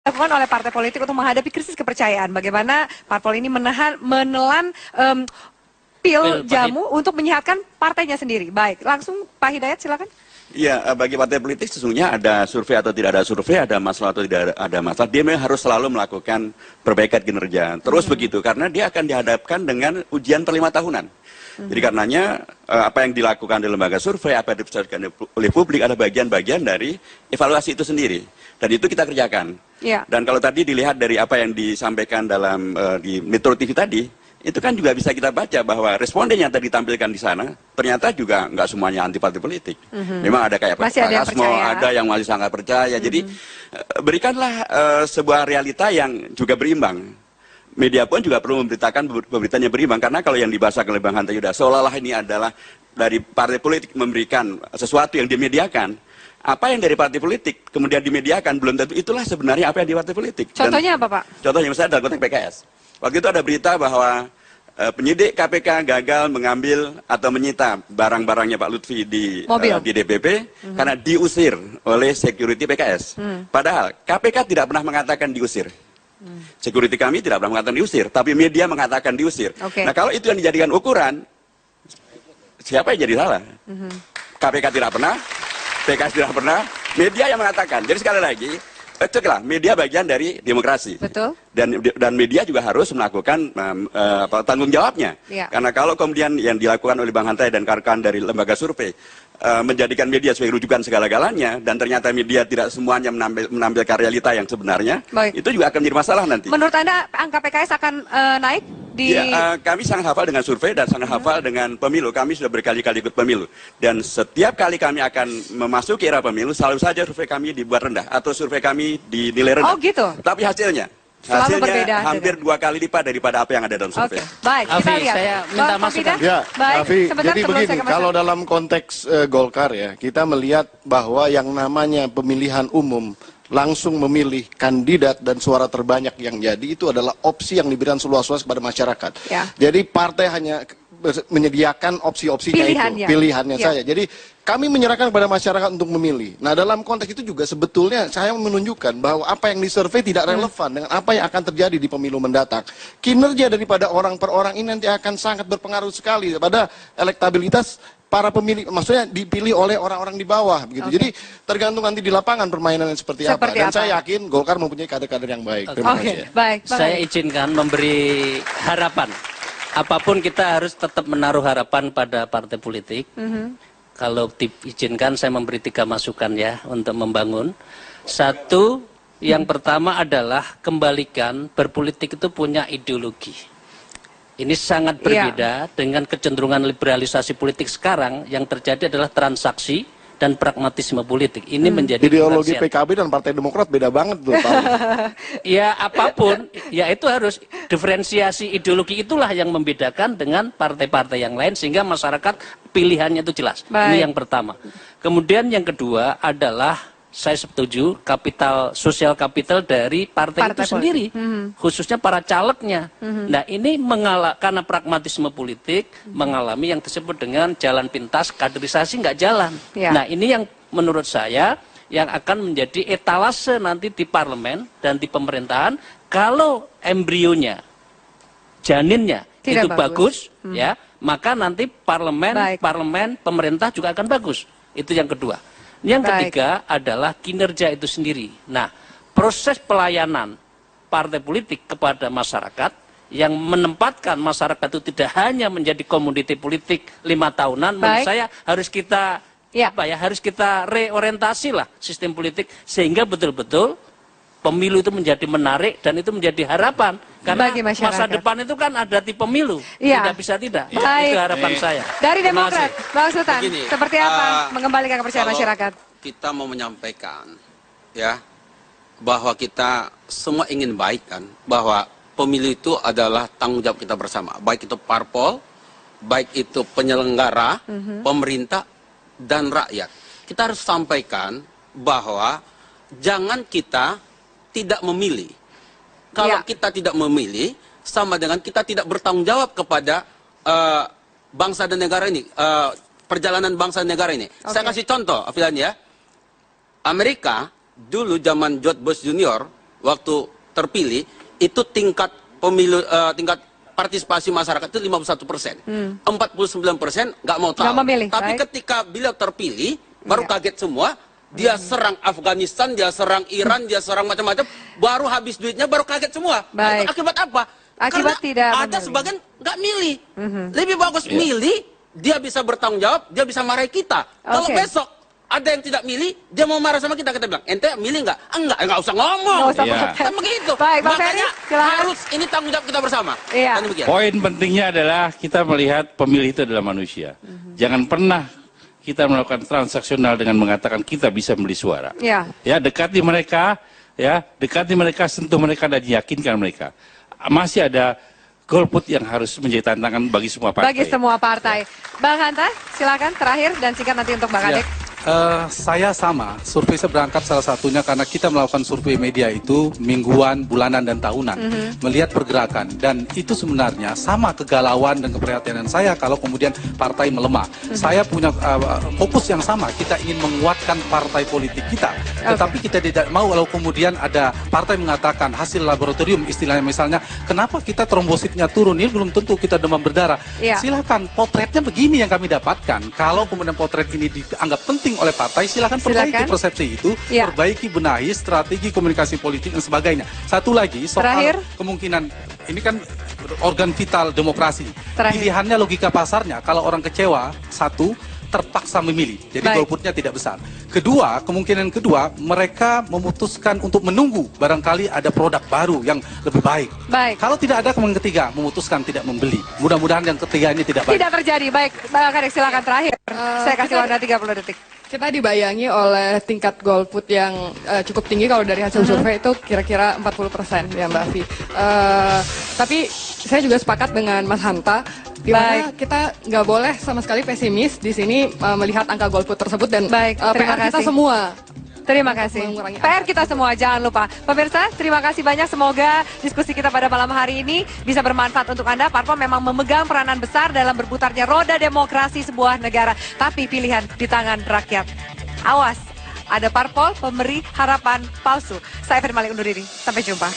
dilakukan oleh partai politik untuk menghadapi krisis kepercayaan. Bagaimana parpol ini menelan pil jamu untuk menyehatkan partainya sendiri. Baik, langsung Pak Hidayat silakan. Ya, bagi partai politik sesungguhnya ada survei atau tidak ada survei, ada masalah atau tidak ada masalah, dia memang harus selalu melakukan perbaikan kinerja. Terus begitu, karena dia akan dihadapkan dengan ujian per 5 tahunan. Jadi karenanya apa yang dilakukan di lembaga survei, apa yang dipercayai oleh publik ada bagian-bagian dari evaluasi itu sendiri. Dan itu kita kerjakan. Ya. Dan kalau tadi dilihat dari apa yang disampaikan dalam di Metro TV tadi, itu kan juga bisa kita baca bahwa responden yang tadi ditampilkan di sana ternyata juga nggak semuanya anti partai politik. Memang ada kayak Pak Kasmo, ada yang masih sangat percaya. Jadi berikanlah sebuah realita yang juga berimbang. Media pun juga perlu memberitakan beritanya berimbang, karena kalau yang dibahas oleh Bang Hanta Yuda seolah-olah ini adalah dari partai politik memberikan sesuatu yang dimediakan. Apa yang dari partai politik kemudian dimediakan belum tentu itulah sebenarnya apa yang di partai politik. Contohnya apa, Pak? Contohnya misalnya dalam konteks PKS. Waktu itu ada berita bahwa penyidik KPK gagal mengambil atau menyita barang-barangnya Pak Lutfi di DPP karena diusir oleh security PKS. Padahal KPK tidak pernah mengatakan diusir. Security kami tidak pernah mengatakan diusir, tapi media mengatakan diusir. Nah, kalau itu yang dijadikan ukuran, siapa yang jadi salah? KPK tidak pernah, PKS tidak pernah, media yang mengatakan. Jadi sekali lagi, ceklah, media bagian dari demokrasi. Betul. Dan media juga harus melakukan tanggung jawabnya. Ya. Karena kalau kemudian yang dilakukan oleh Bang Hantai dan kawan-kawan dari lembaga survei menjadikan media sebagai rujukan segala-galanya, dan ternyata media tidak semuanya menampilkan realita yang sebenarnya, itu juga akan menjadi masalah nanti. Menurut Anda angka PKS akan naik? Kami sangat hafal dengan survei dan sangat hafal dengan pemilu. Kami sudah berkali-kali ikut pemilu. Dan setiap kali kami akan memasuki era pemilu, selalu saja survei kami dibuat rendah. Atau survei kami dinilai rendah. Oh gitu? Tapi hasilnya berbeda, hampir 2 kali lipat daripada apa yang ada dalam survei. Baik, kita lihat. Saya minta masukan. Ya, jadi begini, kalau dalam konteks Golkar ya, kita melihat bahwa yang namanya pemilihan umum langsung memilih kandidat dan suara terbanyak yang jadi itu adalah opsi yang diberikan seluas-luas kepada masyarakat. Ya. Jadi partai hanya menyediakan opsi-opsinya itu, pilihannya saja. Jadi kami menyerahkan kepada masyarakat untuk memilih. Nah, dalam konteks itu juga sebetulnya saya menunjukkan bahwa apa yang disurvei tidak relevan dengan apa yang akan terjadi di pemilu mendatang. Kinerja daripada orang per orang ini nanti akan sangat berpengaruh sekali pada elektabilitas para pemilih, maksudnya dipilih oleh orang-orang di bawah begitu. Jadi tergantung nanti di lapangan permainannya seperti apa. Dan saya yakin Golkar mempunyai kader-kader yang baik. Terima kasih. Baik. Saya izinkan memberi harapan. Apapun kita harus tetap menaruh harapan pada partai politik. Kalau diizinkan saya memberi 3 masukan ya untuk membangun. 1, yang pertama adalah kembalikan berpolitik itu punya ideologi. Ini sangat berbeda dengan kecenderungan liberalisasi politik sekarang. Yang terjadi adalah transaksi dan pragmatisme politik. Ini menjadi ideologi PKB dan Partai Demokrat beda banget tuh. Ya apapun, ya itu harus diferensiasi ideologi, itulah yang membedakan dengan partai-partai yang lain sehingga masyarakat pilihannya itu jelas. Ini yang pertama. Kemudian yang kedua adalah saya setuju sosial kapital dari partai itu sendiri, khususnya para calegnya. Nah ini karena pragmatisme politik mengalami yang disebut dengan jalan pintas, kaderisasi nggak jalan. Nah ini yang menurut saya yang akan menjadi etalase nanti di parlemen dan di pemerintahan. Kalau embrionya, janinnya itu bagus, ya maka nanti parlemen, pemerintah juga akan bagus. Itu yang kedua. Yang ketiga adalah kinerja itu sendiri. Nah, proses pelayanan partai politik kepada masyarakat yang menempatkan masyarakat itu tidak hanya menjadi komoditi politik 5 tahunan, menurut saya harus kita harus kita reorientasi lah sistem politik sehingga betul-betul pemilu itu menjadi menarik dan itu menjadi harapan. Karena masa depan itu kan ada di pemilu, tidak bisa tidak. Baik. Itu harapan saya. Dari Demokrat, Bang Sultan, seperti apa mengembalikan kepercayaan masyarakat? Kita mau menyampaikan ya bahwa kita semua ingin baik kan, bahwa pemilu itu adalah tanggung jawab kita bersama, baik itu parpol, baik itu penyelenggara, pemerintah dan rakyat. Kita harus sampaikan bahwa jangan kita tidak memilih. Kalau kita tidak memilih, sama dengan kita tidak bertanggung jawab kepada bangsa dan negara ini, perjalanan bangsa dan negara ini. Saya kasih contoh, Afilan ya. Amerika, dulu zaman George Bush Junior, waktu terpilih itu tingkat pemilu tingkat partisipasi masyarakat itu 51%. 49% nggak mau tahu. Tapi ketika beliau terpilih, baru kaget semua. Dia serang Afghanistan, dia serang Iran, dia serang macam-macam. Baru habis duitnya, baru kaget semua. Itu akibat apa? Akibat tidak ada memilih. sebagian nggak milih. Lebih bagus milih, dia bisa bertanggung jawab, dia bisa marahi kita. Kalau besok ada yang tidak milih, dia mau marah sama kita bilang, ente milih nggak? Enggak usah ngomong. Kan begitu. Baik, makanya harus ini tanggung jawab kita bersama. Iya. Poin pentingnya adalah kita melihat pemilih itu adalah manusia. Jangan pernah kita melakukan transaksional dengan mengatakan kita bisa beli suara. Ya, dekati mereka, sentuh mereka dan yakinkan mereka. Masih ada golput yang harus menjadi tantangan bagi semua partai. Bagi semua partai. Bang Hanta, silakan terakhir dan singkat nanti untuk Bang Adek. Saya sama, survei saya berangkat salah satunya karena kita melakukan survei media itu mingguan, bulanan, dan tahunan. Melihat pergerakan, dan itu sebenarnya sama kegalauan dan keprihatinan saya kalau kemudian partai melemah. Saya punya fokus yang sama, kita ingin menguatkan partai politik kita. Tetapi kita tidak mau kalau kemudian ada partai mengatakan hasil laboratorium, istilahnya misalnya, kenapa kita trombositnya turun, ini belum tentu kita demam berdarah. Silakan, potretnya begini yang kami dapatkan. Kalau kemudian potret ini dianggap penting oleh partai, silakan perbaiki persepsi itu, perbaiki, benahi strategi komunikasi politik dan sebagainya. Satu lagi soal kemungkinan ini kan organ vital demokrasi. Pilihannya logika pasarnya, kalau orang kecewa satu terpaksa memilih, jadi golputnya tidak besar. Kedua, kemungkinan kedua mereka memutuskan untuk menunggu, barangkali ada produk baru yang lebih baik. Kalau tidak ada, kemungkinan ketiga memutuskan tidak membeli. Mudah-mudahan yang ketiga ini tidak baik. Tidak terjadi. Baik, Bang Kadek silakan terakhir. Saya kasih waktu 30 detik. Kita dibayangi oleh tingkat golput yang cukup tinggi kalau dari hasil survei itu kira-kira 40% ya Mbak Afi. Tapi saya juga sepakat dengan Mas Hanta, di mana kita nggak boleh sama sekali pesimis di sini melihat angka golput tersebut dan terima kasih kita semua. Terima kasih. PR kita semua, jangan lupa. Pemirsa, terima kasih banyak. Semoga diskusi kita pada malam hari ini bisa bermanfaat untuk Anda. Parpol memang memegang peranan besar dalam berputarnya roda demokrasi sebuah negara. Tapi pilihan di tangan rakyat. Awas, ada parpol pemberi harapan palsu. Saya Firman Malik undur diri. Sampai jumpa.